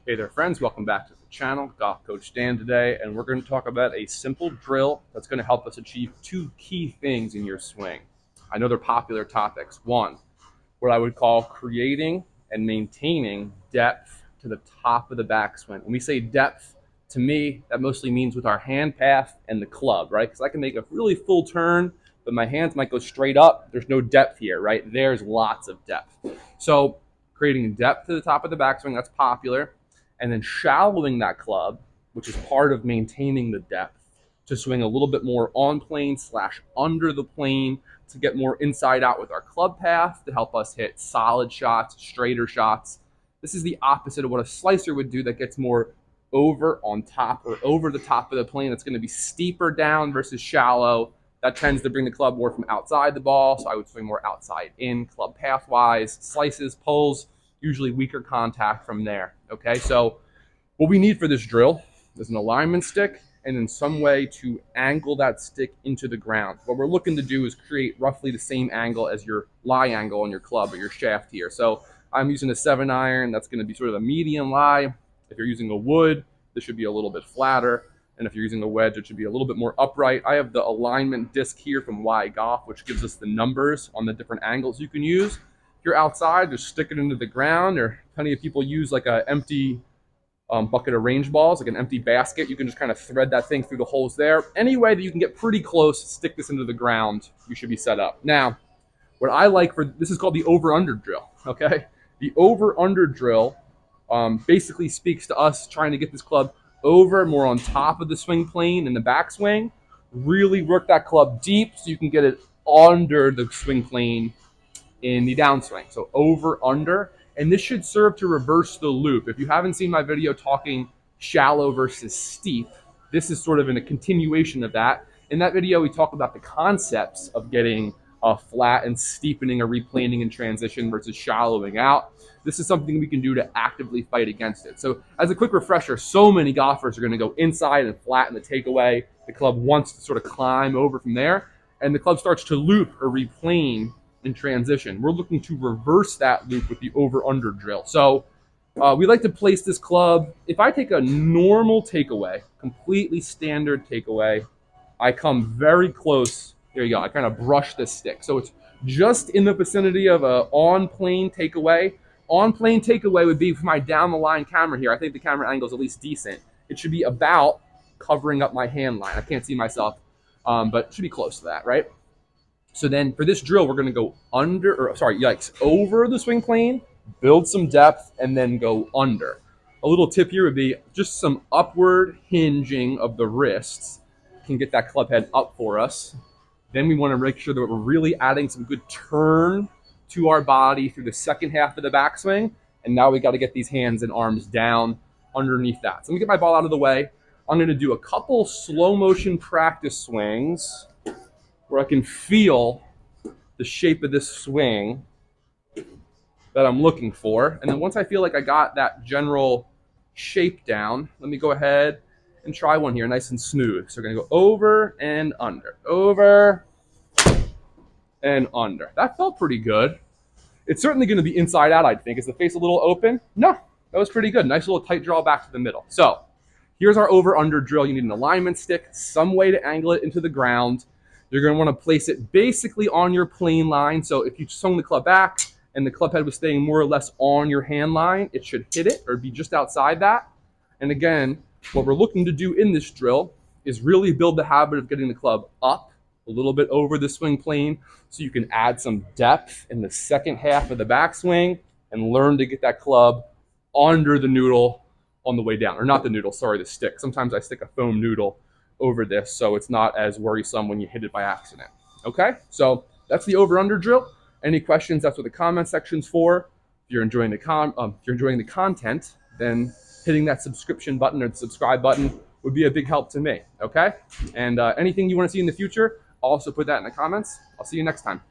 Hey there friends, welcome back to the channel. Golf Coach Dan today, and we're going to talk about a simple drill that's going to help us achieve two key things in your swing. I know they're popular topics. One, what I would call creating and maintaining depth to the top of the backswing. When we say depth, to me, that mostly means with our hand path and the club, right? Because I can make a really full turn, but my hands might go straight up. There's no depth here, right? There's lots of depth. So creating depth to the top of the backswing, that's popular. And then shallowing that club, which is part of maintaining the depth, to swing a little bit more on plane / under the plane, to get more inside out with our club path, to help us hit solid shots, straighter shots. This is the opposite of what a slicer would do, that gets more over on top or over the top of the plane. It's going to be steeper down versus shallow. That tends to bring the club more from outside the ball, so I would swing more outside in, club path wise. Slices, pulls, usually weaker contact from there. Okay, so what we need for this drill is an alignment stick and in some way to angle that stick into the ground. What we're looking to do is create roughly the same angle as your lie angle on your club or your shaft here. So I'm using a 7-iron. That's going to be sort of a medium lie. If you're using a wood, this should be a little bit flatter. And if you're using a wedge, it should be a little bit more upright. I have the alignment disc here from Y Golf, which gives us the numbers on the different angles you can use. If you're outside, just stick it into the ground, or plenty of people use like an empty bucket of range balls, like an empty basket. You can just kind of thread that thing through the holes there. Any way that you can get pretty close, stick this into the ground, you should be set up. Now, what I like for this is called the over-under drill, okay? The over-under drill basically speaks to us trying to get this club over, more on top of the swing plane in the backswing. Really work that club deep so you can get it under the swing plane in the downswing. So over, under, and this should serve to reverse the loop. If you haven't seen my video talking shallow versus steep, this is sort of in a continuation of that. In that video, we talk about the concepts of getting flat and steepening or replaning in transition versus shallowing out. This is something we can do to actively fight against it. So as a quick refresher, so many golfers are going to go inside and flatten the takeaway. The club wants to sort of climb over from there, and the club starts to loop or replane in transition. We're looking to reverse that loop with the over-under drill. So we like to place this club. If I take a normal takeaway, completely standard takeaway, I come very close. There you go. I kind of brush this stick. So it's just in the vicinity of a on-plane takeaway. On-plane takeaway would be for my down-the-line camera here. I think the camera angle is at least decent. It should be about covering up my hand line. I can't see myself, but it should be close to that, right? So then for this drill, we're going to go over the swing plane, build some depth, and then go under. A little tip here would be just some upward hinging of the wrists can get that club head up for us. Then we want to make sure that we're really adding some good turn to our body through the second half of the backswing. And now we got to get these hands and arms down underneath that. So let me get my ball out of the way. I'm going to do a couple slow motion practice swings where I can feel the shape of this swing that I'm looking for. And then once I feel like I got that general shape down, let me go ahead and try one here, nice and smooth. So we're gonna go over and under, over and under. That felt pretty good. It's certainly gonna be inside out, I think. Is the face a little open? No, that was pretty good. Nice little tight draw back to the middle. So here's our over-under drill. You need an alignment stick, some way to angle it into the ground. You're going to want to place it basically on your plane line. So if you swung the club back and the club head was staying more or less on your hand line, it should hit it or be just outside that. And again, what we're looking to do in this drill is really build the habit of getting the club up a little bit over the swing plane so you can add some depth in the second half of the backswing and learn to get that club under the noodle on the way down. Or not the noodle, sorry, the stick. Sometimes I stick a foam noodle over this so it's not as worrisome when you hit it by accident. Okay, so that's the over-under drill. Any questions? That's what the comment section's for. If you're enjoying the content, then hitting that subscription button or the subscribe button would be a big help to me. Okay, and anything you want to see in the future, I'll also put that in the comments. I'll see you next time.